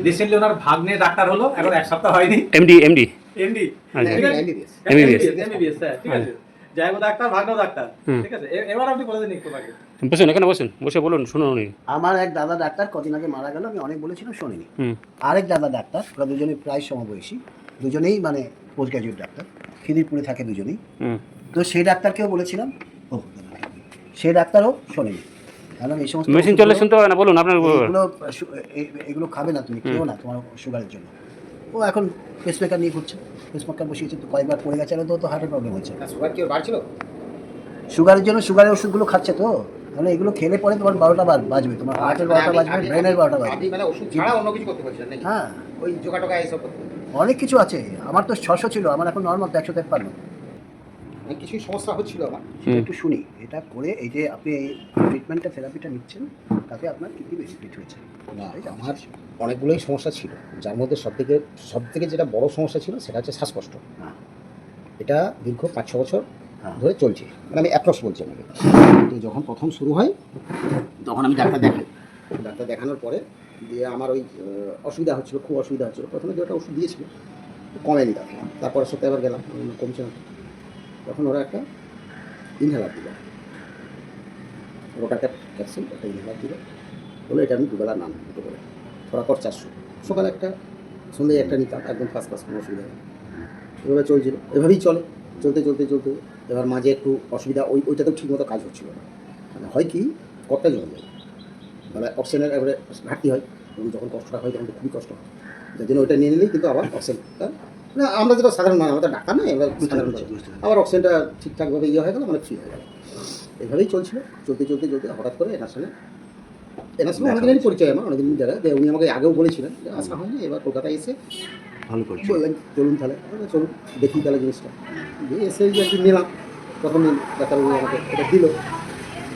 Recently ওনার ভাগ্নে doctor হলো, এখন এক সপ্তাহ হয়নি। এমডি এমডি এমডি আচ্ছা এমবিবিএস এমবিবিএস এমবিবিএস স্যার, ঠিক আছে। জায়গো ডাক্তার, ভাগ্নেও ডাক্তার, ঠিক আছে। এবার আপনি বলে দিন একটু আগে। বসুন, এখানে বসুন, বসে বলুন, শুনুন উনি। আমার এক দাদা ডাক্তার কদিন আগে মারা গেল, আমি অনেক বলেছিলাম শোনেনি। আরেক দাদা ডাক্তার, ওরা দুজনেই প্রায় সমবয়সী, দুজনেই মানে পোস্ট গ্রাজুয়েট ডাক্তার, খিদিরপুরে থাকে দুজনেই। তো সেই ডাক্তারকেও বলেছিলাম, সেই ডাক্তারও শোনেনি। কারণ এই সমস্ত মেশিন চলে শুনতে হবে না, বলুন আপনার। এগুলো খাবে না, তুমি খেও না তোমার সুগারের জন্য। ও এখন পেসমেকার নিয়ে ঘুরছে, পেসমেকার বসিয়েছে, তো কয়েকবার পড়ে গেছে, তো হার্টের প্রবলেম হচ্ছে। সুগার কি বাড়ছিল? সুগারের জন্য সুগারের ওষুধগুলো খাচ্ছে, তো মানে এগুলো খেলে পরে তোমার 12টা বাজবে, তোমার হার্টের 12টা বাজবে, ব্রেনের 12টা বাজবে। আপনি মানে ওষুধ ছাড়া অন্য কিছু করতে পারছেন নাকি? হ্যাঁ, ওই জোগা টোকা এইসব করতে? অনেক কিছু আছে। আমার তো 600 ছিল, আমার এখন নর্মাল 153। অনেক কিছুই সমস্যা হচ্ছিল আমার। সেটা একটু শুনি। এটা করে এই যে আপনি এই ট্রিটমেন্টটা, থেরাপিটা নিচ্ছেন, তাতে আপনার কী কী বেনিফিট হয়েছে? না, আমার অনেকগুলোই সমস্যা ছিল, যার মধ্যে সবথেকে যেটা বড় সমস্যা ছিল সেটা হচ্ছে শ্বাসকষ্ট। এটা দীর্ঘ 5-6 বছর ধরে চলছে, মানে আমি অ্যাপ্রক্স বলছি আমাকে। তো যখন প্রথম শুরু হয় তখন আমি ডাক্তার দেখাই, ডাক্তার দেখানোর পরে দিয়ে আমার ওই অসুবিধা হচ্ছিলো, খুব অসুবিধা হচ্ছিলো। প্রথমে যেটা ওষুধ দিয়েছিল কমেনি, তারপরে সপ্তাহে আবার গেলাম, কমছে না। তখন ওরা একটা ইনহেলার দিল, রোটাকার ক্যাপসুল, একটা ইনহেলার দিল, বলে এটা আমি দুবেলা নাম দুটো করে ফরাকর 400, সকালে একটা, সন্ধ্যায় একটা নিতাম, একদম ফার্স্ট ক্লাস, কোনো অসুবিধা নেই। এভাবে চলছিল, এভাবেই চলতে এবার মাঝে একটু অসুবিধা, ওইটাতেও ঠিকমতো কাজ হচ্ছিল না। মানে হয় কি, কটটা জমে যায়, মানে অক্সিজেনের এবারে ঘাটতি হয়, এবং যখন কষ্টটা হয় তখন তো খুবই কষ্ট হয়। যার জন্য ওইটা নিয়ে নিলেই কিন্তু আবার অক্সিজেনটা, না আমরা যেটা সাধারণ মানুষ, আমাদের ডাক্তার নয়, আমরা সাধারণ আবার অক্সিজেনটা ঠিকঠাকভাবে হয়ে গেল, মানে ফ্রি হয়ে গেল। এভাবেই চলছিল, চলতে হঠাৎ করে এনার সঙ্গে অনেকদিনই পরিচয়, আমার অনেকদিন জায়গায়, উনি আমাকে আগেও বলেছিলেন যে আসা হয়নি, এবার কলকাতায় এসে ভালো করে বললেন চলুন তাহলে, চলুন দেখি তাহলে জিনিসটা। দিয়ে এসে একদিন নিলাম, প্রথম দিন ডাক্তারবাবু আমাকে এটা দিল,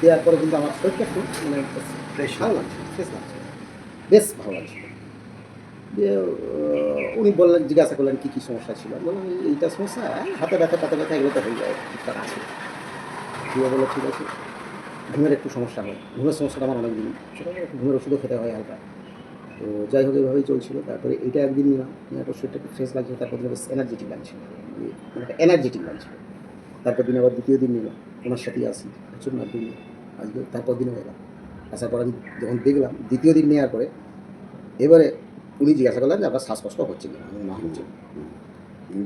দেওয়ার পরে কিন্তু আমার শরীরটা একটু মানে ভালো লাগছে, ফ্রেশ লাগছে, বেশ ভালো লাগছে। দিয়ে উনি বললেন, জিজ্ঞাসা করলেন কী সমস্যা ছিল, বললাম এইটা সমস্যা, হাতে ব্যথা তাতে ব্যথা এগুলো তো হয়ে যায়, ঠিকঠাক আছে। দিয়ে বললো ঠিক আছে, ঘুমের একটু সমস্যা হয়, ঘুমের সমস্যাটা আমার অনেক দিন, সেটা ঘুমের ওষুধও খেতে হয় হালকা। তো যাই হোক এইভাবেই চলছিল। তারপরে এইটা একদিন নিলাম, নেওয়ার পর শরীরটা একটু ফ্রেশ লাগছিল, তারপর দিন বেশ এনার্জেটিক লাগছিল, তারপর দিন আবার দ্বিতীয় দিন নিলাম, ওনার সাথেই আসি, চলুন আর দিন আজকে, তারপর দিনও এলাম। আসার পর আমি যখন দেখলাম দ্বিতীয় দিন নেওয়ার পরে, এবারে উনি জিজ্ঞাসা করলেন যে আপনার শ্বাসকষ্ট হচ্ছে কিনা, আমি না হচ্ছে।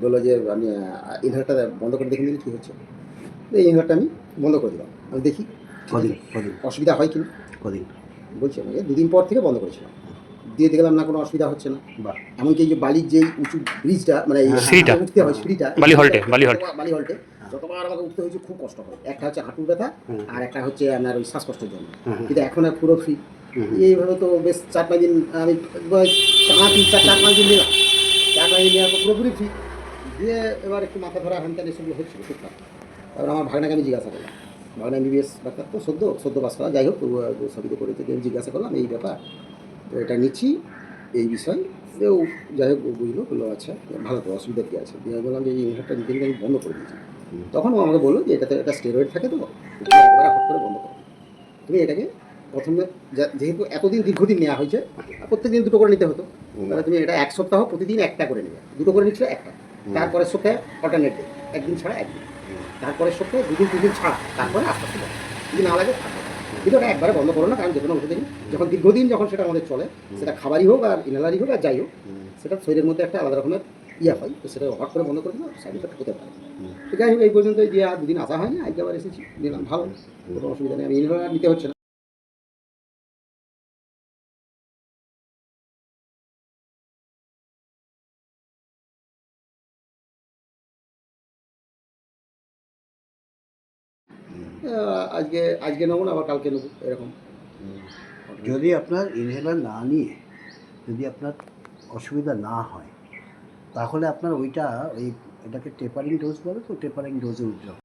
বললো যে আমি ইনহেলারটা বন্ধ করে দেখে নিলে কী হচ্ছে। এই ইনহেলারটা আমি বন্ধ করে দিলাম, আমি দেখি কদিন অসুবিধা হয় কিনা। কদিন বলছি আমাকে 2 দিন পর থেকে বন্ধ করেছিলাম, দিয়ে দেখলাম না কোনো অসুবিধা হচ্ছে না। বা এমনকি এই যে বালির যেই উঁচু ব্রিজটা, মানে সিঁড়িটা উঠতে হয় সিঁড়িটা, বালি হল্টে যতবার আমাকে উঠতে হয়েছে খুব কষ্ট হয়। একটা হচ্ছে হাঁটুর ব্যথা, আর একটা হচ্ছে আপনার ওই শ্বাসকষ্টের জন্য। কিন্তু এখন আর পুরো ফ্রি। এইভাবে তো বেশ 4-5 দিন আমি 4-5 দিন নিলাম, 4-5 দিন নেওয়ার পর পুরোপুরি ফ্রি। দিয়ে এবার একটু মাথা ধরা হ্যান ত্যান এসবগুলো হচ্ছিল টুকটাক। তারপর আমার ভাগনাকে আমি জিজ্ঞাসা করলাম, ভাগনা এমবিবিএস ডাক্তার, তো সদ্য পাস করা, যাই হোক সবই তো করে থেকে আমি জিজ্ঞাসা করলাম এই ব্যাপার, তো এটা নিচ্ছি এই বিষয়। সেও যাই হোক বললো আচ্ছা ভালো, তো অসুবিধা কী আছে। দিয়ে বললাম যে এই ইনহেলারটা নিতে আমি বন্ধ করে দিয়েছি। তখন ও আমাকে বললো যে এটাতে একটা স্টেরয়েড থাকে, তো একবার হট করে বন্ধ করো। তুমি এটাকে প্রথমে, যেহেতু এতদিন দীর্ঘদিন নেওয়া হয়েছে, প্রত্যেক দিন 2টো করে নিতে হতো, তাহলে তুমি এটা 1 সপ্তাহ প্রতিদিন 1টা করে নেবে, 2টো করে নিচ্ছিলে 1টা, তারপরের সপ্তাহে অল্টারনেট ডে, একদিন ছাড়া একদিন, তারপরের সপ্তাহে 2 দিন ছাড়া, তারপরে আস্তে আস্তে যদি না লাগে থাকবে। কিন্তু ওটা একবারে বন্ধ করো না, কারণ যে কোনো ওষুধেরই যখন দীর্ঘদিন যখন সেটা আমাদের চলে, সেটা খাবারই হোক আর ইনহেলারই হোক আর যাই হোক, সেটা শরীরের মধ্যে একটা আলাদা রকমের হয়, তো সেটা হট করে বন্ধ করে দিলে সাইড এফেক্ট হতে পারে। তো যাই হোক এই পর্যন্ত দিয়ে আর 2 দিন আসা হয়নি, আজকে আবার এসেছি, নিলাম, ভালো, কোনো অসুবিধা নেই, আমি ইনহেলার নিতে হচ্ছে না। আজকে নেবো না, আবার কালকে নেবো, এরকম। যদি আপনার ইনহেলার না নিয়ে যদি আপনার অসুবিধা না হয়, তাহলে আপনার ওইটা এটাকে টেপারিং ডোজ বলে, তো টেপারিং ডোজে উঠতে হবে।